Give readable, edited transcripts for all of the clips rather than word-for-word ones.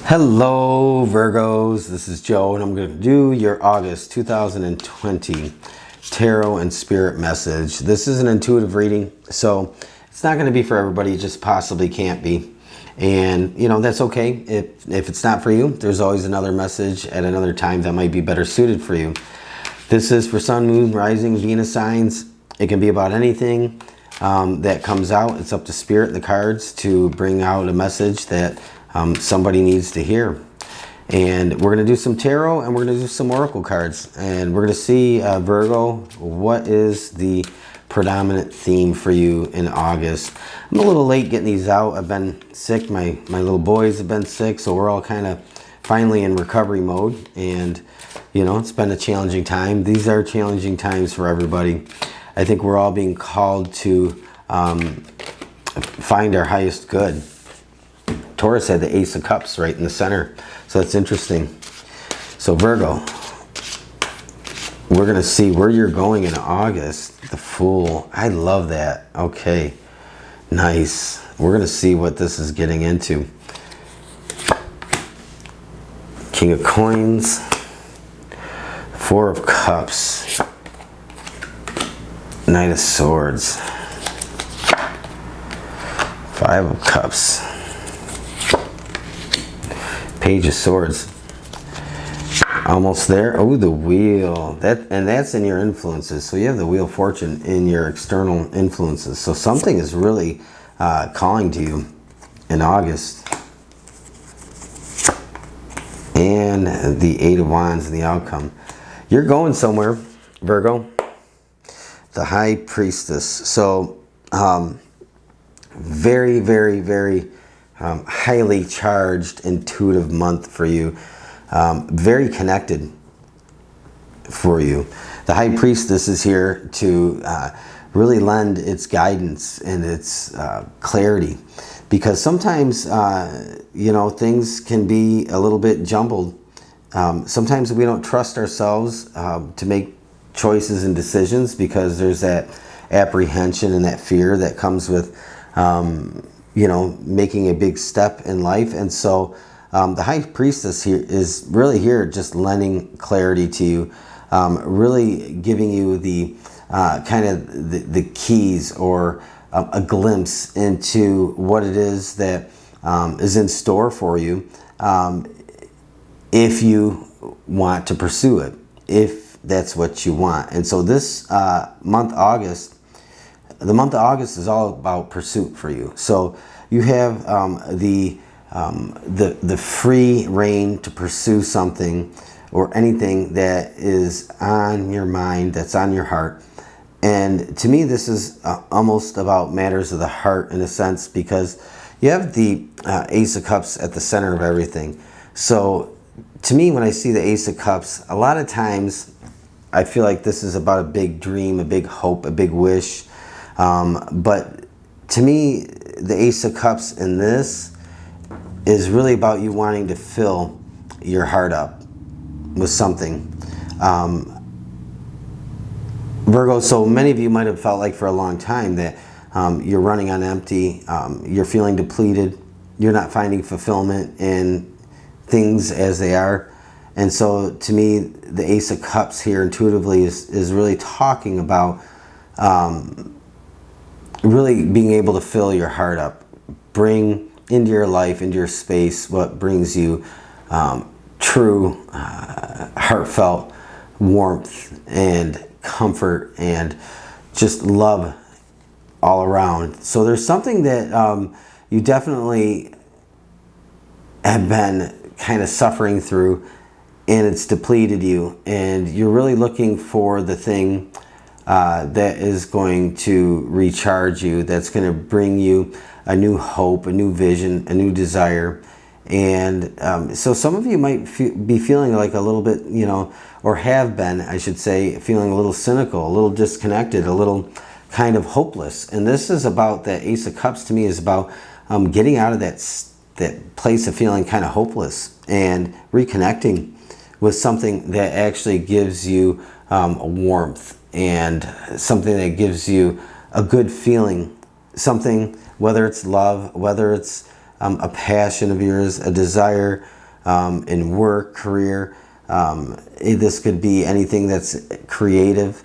Hello Virgos, this is Joe and I'm going to do your August 2020 tarot and spirit message. This is an intuitive reading, so it's not going to be for everybody. It just possibly can't be. And you know, that's okay. If it's not for you, there's always another message at another time that might be better suited for you. This is for Sun, Moon, Rising, Venus signs. It can be about anything that comes out. It's up to Spirit and the cards to bring out a message that somebody needs to hear. And we're going to do some tarot and we're going to do some oracle cards. And we're going to see, Virgo, what is the predominant theme for you in August. I'm a little late getting these out. I've been sick. My little boys have been sick. So we're all kind of finally in recovery mode. And, you know, it's been a challenging time. These are challenging times for everybody. I think we're all being called to find our highest good. Taurus had the Ace of Cups right in the center, so that's interesting. So Virgo, we're going to see where you're going in August. The Fool. I love that. Okay, nice. We're going to see what this is getting into. King of Coins, Four of Cups, Knight of Swords, Five of Cups, Page of Swords. Almost there. Oh, the Wheel. That's in your influences. So you have the Wheel of Fortune in your external influences. So something is really calling to you in August. And the Eight of Wands and the outcome. You're going somewhere, Virgo. The High Priestess. So very, very, very highly charged, intuitive month for you. Very connected for you. The High Priestess is here to really lend its guidance and its clarity, because sometimes you know, things can be a little bit jumbled. Sometimes we don't trust ourselves to make choices and decisions because there's that apprehension and that fear that comes with you know, making a big step in life. And so the High Priestess here is really here just lending clarity to you, really giving you the kind of the keys or a glimpse into what it is that is in store for you if you want to pursue it, if that's what you want. And so this month, August, the month of August is all about pursuit for you. So you have the free reign to pursue something or anything that is on your mind, that's on your heart. And to me, this is almost about matters of the heart in a sense, because you have the Ace of Cups at the center of everything. So to me, when I see the Ace of Cups, a lot of times I feel like this is about a big dream, a big hope, a big wish. But to me, the Ace of Cups in this is really about you wanting to fill your heart up with something. Virgo, so many of you might have felt like for a long time that you're running on empty, you're feeling depleted, you're not finding fulfillment in things as they are. And so to me, the Ace of Cups here intuitively is really talking about really being able to fill your heart up, bring into your life, into your space, what brings you true, heartfelt warmth and comfort and just love all around. So there's something that you definitely have been kind of suffering through, and it's depleted you, and you're really looking for the thing that is going to recharge you, that's going to bring you a new hope, a new vision, a new desire. And so some of you might be feeling like a little bit, you know, or have been, I should say, feeling a little cynical, a little disconnected, a little kind of hopeless. And this is about that Ace of Cups. To me, is about getting out of that place of feeling kind of hopeless and reconnecting with something that actually gives you a warmth and something that gives you a good feeling, something, whether it's love, whether it's a passion of yours, a desire, in work, career. This could be anything that's creative.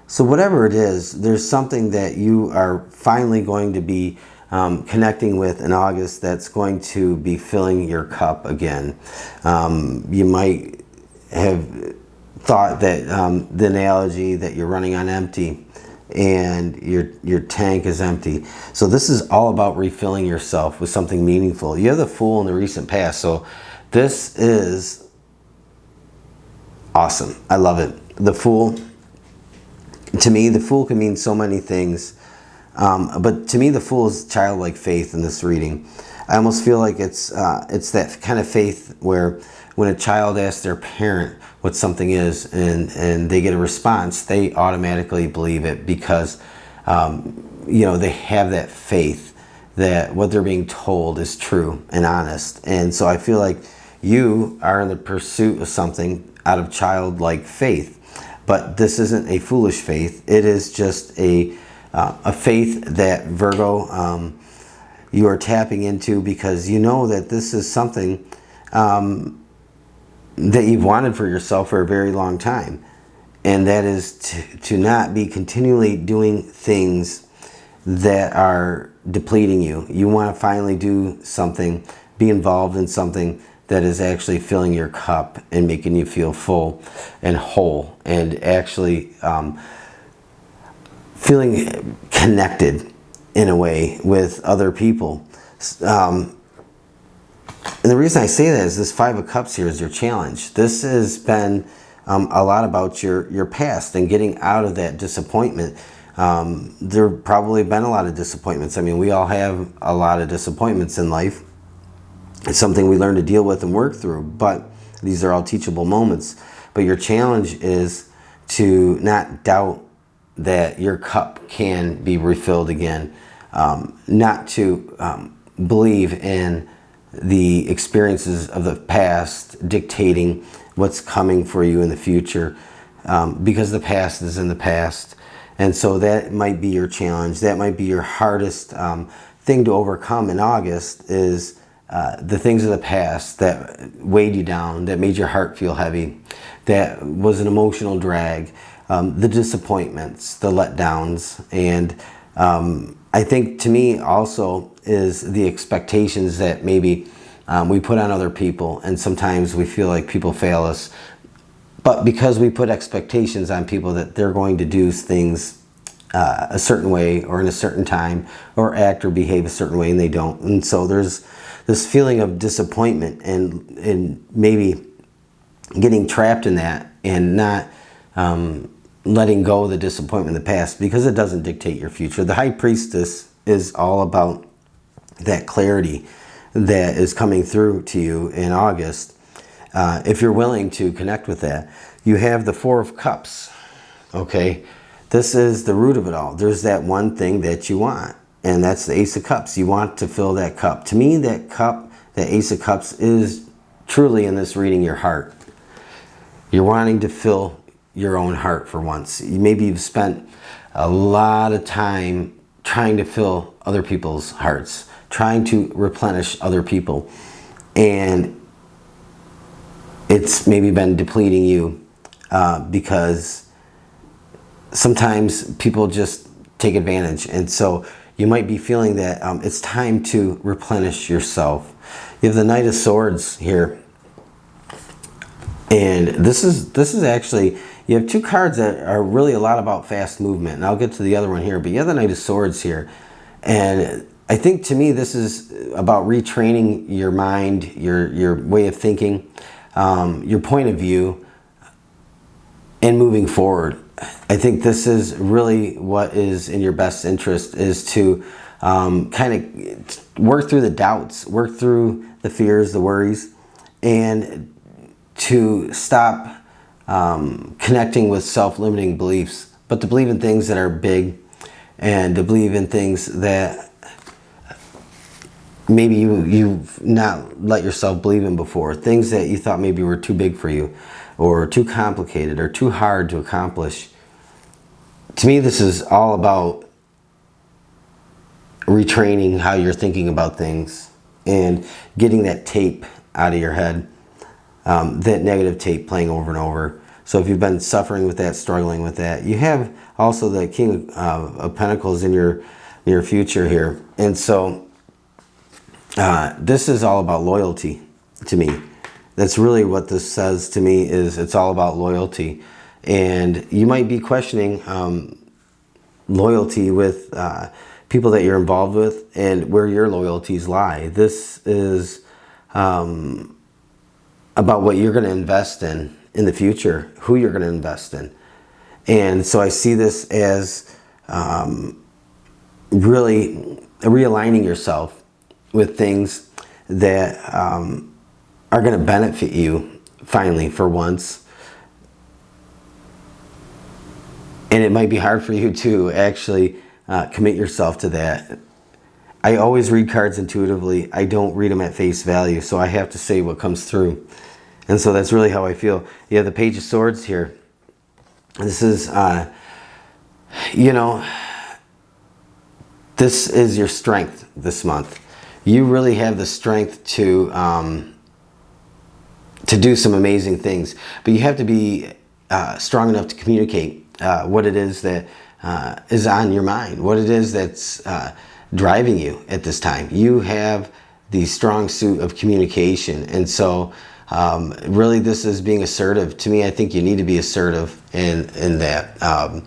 So whatever it is, there's something that you are finally going to be connecting with in August that's going to be filling your cup again. You might have thought that the analogy that you're running on empty and your tank is empty. So this is all about refilling yourself with something meaningful. You have the Fool in the recent past, so this is awesome. I love it. The Fool, to me, the Fool can mean so many things. But to me, the Fool is childlike faith in this reading. I almost feel like it's that kind of faith where when a child asks their parent what something is and they get a response, they automatically believe it because, they have that faith that what they're being told is true and honest. And so I feel like you are in the pursuit of something out of childlike faith. But this isn't a foolish faith. It is just a faith that, Virgo, you are tapping into because you know that this is something that you've wanted for yourself for a very long time. And that is to not be continually doing things that are depleting you. You want to finally do something, be involved in something that is actually filling your cup and making you feel full and whole and actually feeling connected in a way with other people. And the reason I say that is this Five of Cups here is your challenge. This has been a lot about your past and getting out of that disappointment. There have probably been a lot of disappointments. I mean, we all have a lot of disappointments in life. It's something we learn to deal with and work through, but these are all teachable moments. But your challenge is to not doubt that your cup can be refilled again, not to believe in the experiences of the past dictating what's coming for you in the future, because the past is in the past. And so that might be your challenge. That might be your hardest thing to overcome in August is the things of the past that weighed you down, that made your heart feel heavy, that was an emotional drag, the disappointments, the letdowns. And I think to me also is the expectations that maybe we put on other people, and sometimes we feel like people fail us. But because we put expectations on people that they're going to do things a certain way or in a certain time or act or behave a certain way and they don't. And so there's this feeling of disappointment and maybe getting trapped in that and not letting go of the disappointment in the past because it doesn't dictate your future. The High Priestess is all about that clarity that is coming through to you in August. If you're willing to connect with that, you have the Four of Cups. Okay, this is the root of it all. There's that one thing that you want, and that's the Ace of Cups. You want to fill that cup. To me, that cup, the Ace of Cups, is truly in this reading your heart. You're wanting to fill your own heart for once. Maybe you've spent a lot of time trying to fill other people's hearts, trying to replenish other people, and it's maybe been depleting you because sometimes people just take advantage. And so you might be feeling that it's time to replenish yourself. You have the Knight of Swords here. And this is actually, you have two cards that are really a lot about fast movement. And I'll get to the other one here, but you have the Knight of Swords here. And I think to me this is about retraining your mind, your way of thinking, your point of view, and moving forward. I think this is really what is in your best interest, is to kind of work through the doubts, work through the fears, the worries, and to stop connecting with self-limiting beliefs, but to believe in things that are big and to believe in things that maybe you've not let yourself believe in before, things that you thought maybe were too big for you or too complicated or too hard to accomplish. To me, this is all about retraining how you're thinking about things and getting that tape out of your head that negative tape playing over and over. So if you've been suffering with that, struggling with that, you have also the King of Pentacles in your near future here. And so this is all about loyalty to me. That's really what this says to me, is it's all about loyalty. And you might be questioning loyalty with people that you're involved with and where your loyalties lie. This is about what you're going to invest in the future, who you're going to invest in. And so I see this as really realigning yourself with things that are going to benefit you finally, for once. And it might be hard for you to actually commit yourself to that. I always read cards intuitively. I don't read them at face value, so I have to say what comes through. And so that's really how I feel. You have the Page of Swords here. This is, you know, this is your strength this month. You really have the strength to do some amazing things. But you have to be strong enough to communicate what it is that is on your mind, what it is that's driving you at this time. You have the strong suit of communication. And so really this is being assertive. To me, I think you need to be assertive in that.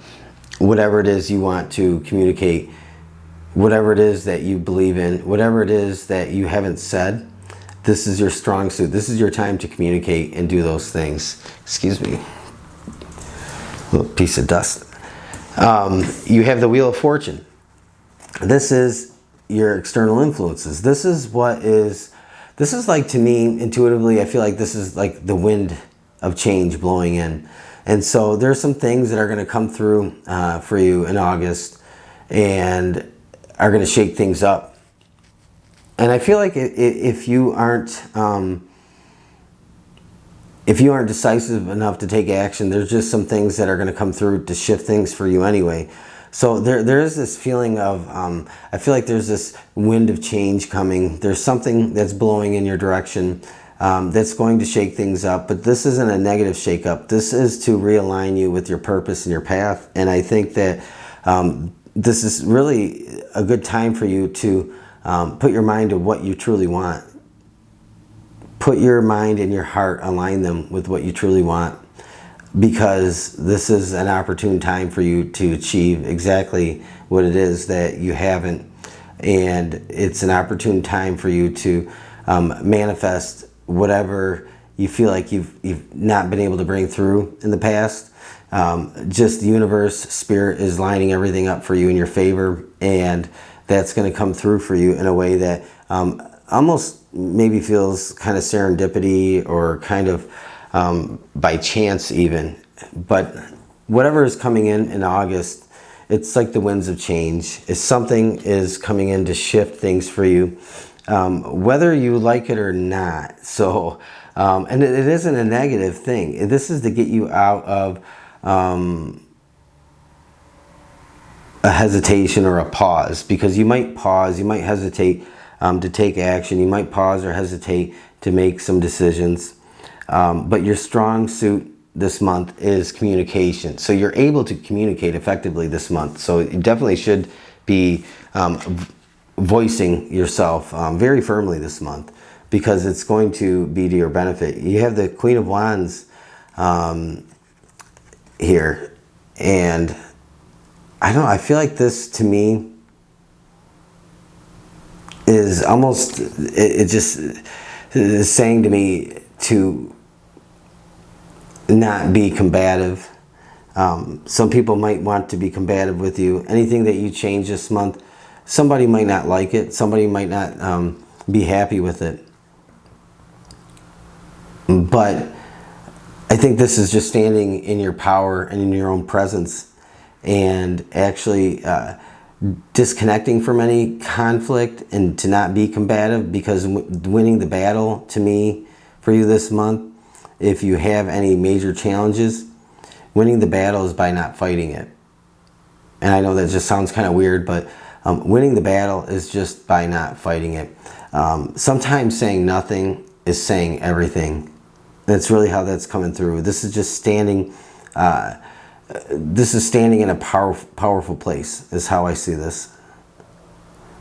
Whatever it is you want to communicate, whatever it is that you believe in, whatever it is that you haven't said, this is your strong suit. This is your time to communicate and do those things. Excuse me. A little piece of dust. You have the Wheel of Fortune. This is your external influences. This is like, to me, intuitively, I feel like this is like the wind of change blowing in. And so there's some things that are going to come through for you in August and are going to shake things up. And I feel like if you aren't decisive enough to take action, there's just some things that are going to come through to shift things for you anyway. So there is this feeling of, I feel like there's this wind of change coming. There's something that's blowing in your direction that's going to shake things up. But this isn't a negative shake-up. This is to realign you with your purpose and your path. And I think that this is really a good time for you to put your mind to what you truly want. Put your mind and your heart, align them with what you truly want, because this is an opportune time for you to achieve exactly what it is that you haven't. And it's an opportune time for you to manifest whatever you feel like you've not been able to bring through in the past. Just the universe, spirit is lining everything up for you in your favor, and that's going to come through for you in a way that almost maybe feels kind of serendipity or kind of by chance even. But whatever is coming in August, it's like the winds of change. It's something is coming in to shift things for you, whether you like it or not. So, and it isn't a negative thing. This is to get you out of a hesitation or a pause, because you might pause, you might hesitate to take action, you might pause or hesitate to make some decisions. But your strong suit this month is communication. So you're able to communicate effectively this month. So you definitely should be voicing yourself very firmly this month, because it's going to be to your benefit. You have the Queen of Wands here, and I feel like this, to me, is almost, it just is saying to me to not be combative. Some people might want to be combative with you. Anything that you change this month, somebody might not like it. Somebody might not be happy with it. But I think this is just standing in your power and in your own presence, and actually disconnecting from any conflict and to not be combative, because winning the battle, to me, for you this month, if you have any major challenges, winning the battle is by not fighting it. And I know that just sounds kind of weird, but winning the battle is just by not fighting it. Sometimes saying nothing is saying everything. That's really how that's coming through. This is just standing, this is standing in a powerful place, is how I see this.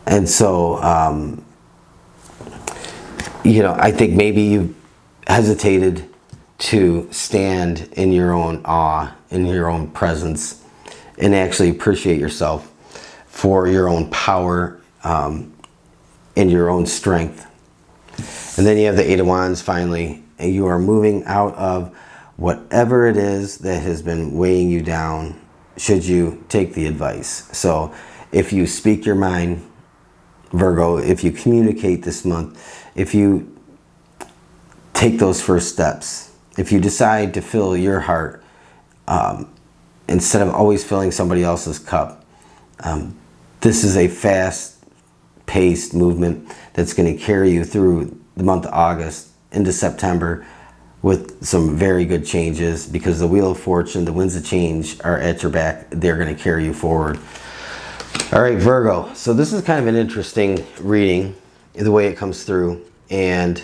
And so, you know, I think maybe you hesitated to stand in your own awe, in your own presence, and actually appreciate yourself for your own power and your own strength. And then you have the Eight of Wands finally, and you are moving out of whatever it is that has been weighing you down, should you take the advice. So if you speak your mind, Virgo, if you communicate this month, if you take those first steps, if you decide to fill your heart instead of always filling somebody else's cup, this is a fast-paced movement that's going to carry you through the month of August into September with some very good changes, because the Wheel of Fortune, the winds of change are at your back. They're going to carry you forward. All right, Virgo. So this is kind of an interesting reading, the way it comes through. And,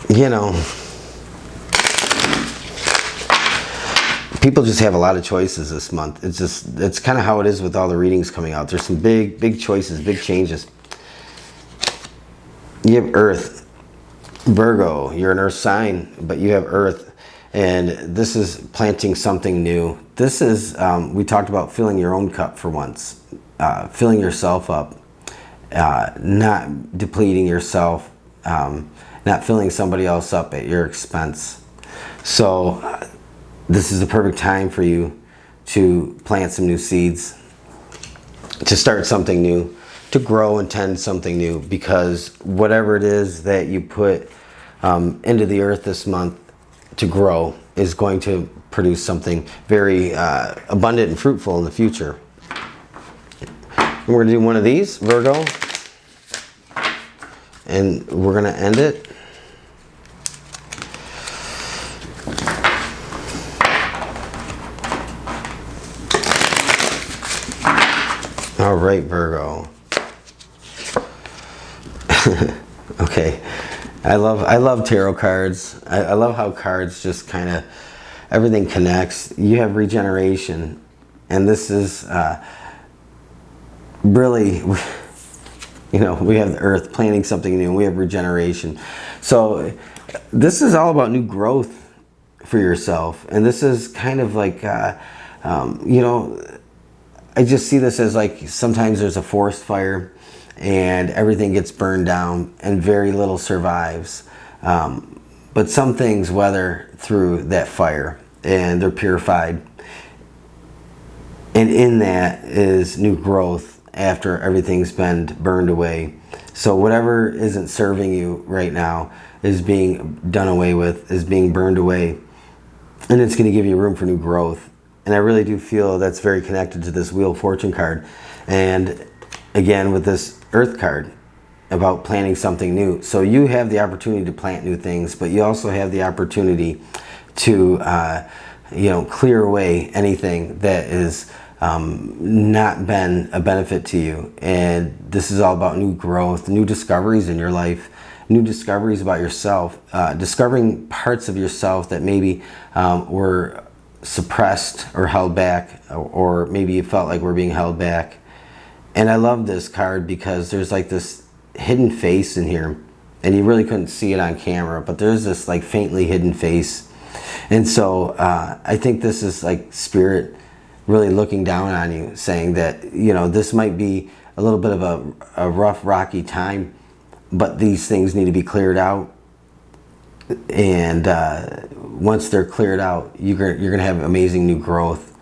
you know, people just have a lot of choices this month. It's kind of how it is with all the readings coming out. There's some big choices, big changes. You have Earth. Virgo, you're an Earth sign, but you have Earth. And this is planting something new. This is, we talked about filling your own cup for once. Filling yourself up. Not depleting yourself. Not filling somebody else up at your expense. So this is the perfect time for you to plant some new seeds, to start something new, to grow and tend something new, because whatever it is that you put into the earth this month to grow is going to produce something very abundant and fruitful in the future. And we're going to do one of these, Virgo, and we're going to end it. All right, Virgo. Okay, I love tarot cards. I love how cards just kind of, everything connects. You have regeneration, and this is really, you know, we have the earth planting something new, and we have regeneration. So this is all about new growth for yourself, and this is kind of like, you know, I just see this as like sometimes there's a forest fire and everything gets burned down and very little survives. But some things weather through that fire and they're purified. And in that is new growth after everything's been burned away. So whatever isn't serving you right now is being done away with, is being burned away. And it's going to give you room for new growth. And I really do feel that's very connected to this Wheel of Fortune card. And again, with this Earth card, about planting something new. So you have the opportunity to plant new things, but you also have the opportunity to, you know, clear away anything that is not been a benefit to you. And this is all about new growth, new discoveries in your life, new discoveries about yourself, discovering parts of yourself that maybe were suppressed or held back, or maybe you felt like we're being held back. And I love this card because there's like this hidden face in here, and you really couldn't see it on camera, but there's this like faintly hidden face. And so I think this is like spirit really looking down on you, saying that, you know, this might be a little bit of a rough, rocky time, but these things need to be cleared out. And once they're cleared out, you're going to have amazing new growth.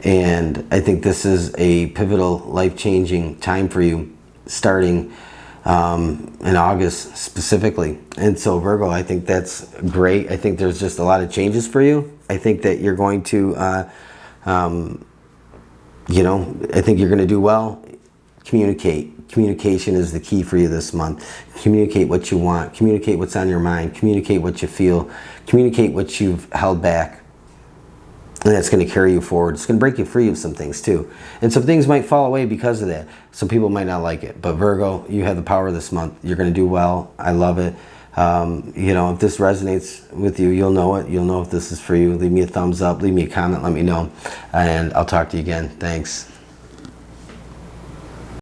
And I think this is a pivotal, life-changing time for you, starting in August specifically. And so Virgo, I think that's great. I think there's just a lot of changes for you. I think that you're going to, you know, I think you're going to do well. Communicate. Communication is the key for you this month. Communicate what you want. Communicate what's on your mind. Communicate what you feel. Communicate what you've held back. And that's going to carry you forward. It's going to break you free of some things too. And some things might fall away because of that. Some people might not like it. But Virgo, you have the power this month. You're going to do well. I love it. You know, if this resonates with you, you'll know it. You'll know if this is for you. Leave me a thumbs up. Leave me a comment. Let me know. And I'll talk to you again. Thanks.